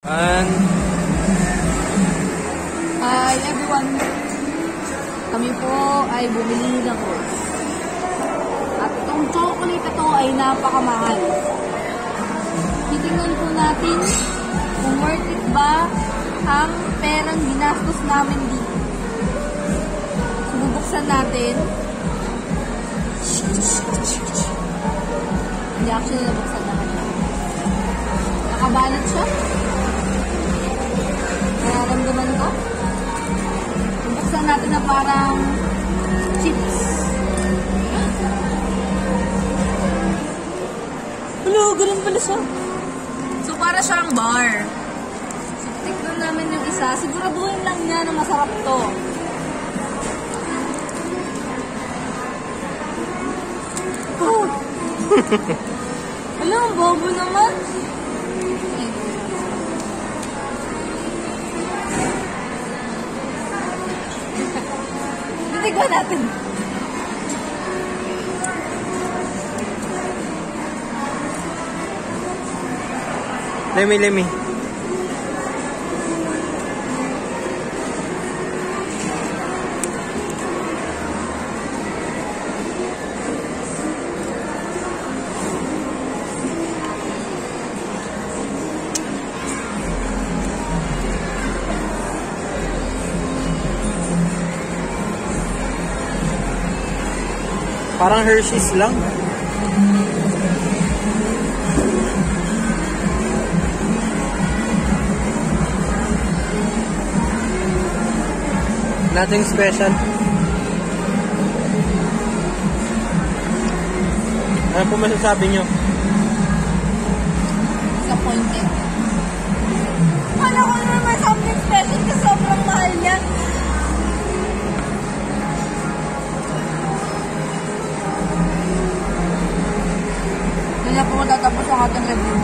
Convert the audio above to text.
Hi everyone! Kami po ay bumili ng rose. At itong chocolate ito ay napakamahal. Titingnan po natin kung worth it ba ang perang ginastos namin dito. Bubuksan natin. Hindi actually nabuksan natin. Nakabalot siya. Nararamdaman ko. Buksan natin na parang chips. Hello, ganun pala siya. So, para siyang bar. So, tikman namin yung isa. Siguraduhin lang niya na masarap to. Oh! Alam, ang bobo naman. Titignan natin. Lemi. Parang Hershey's lang. Nothing special. Ano po masasabi nyo? Disappointed. Kala ko naman may something special kasi sobrang mahal niya. Hindi na po matatapos ang ating review.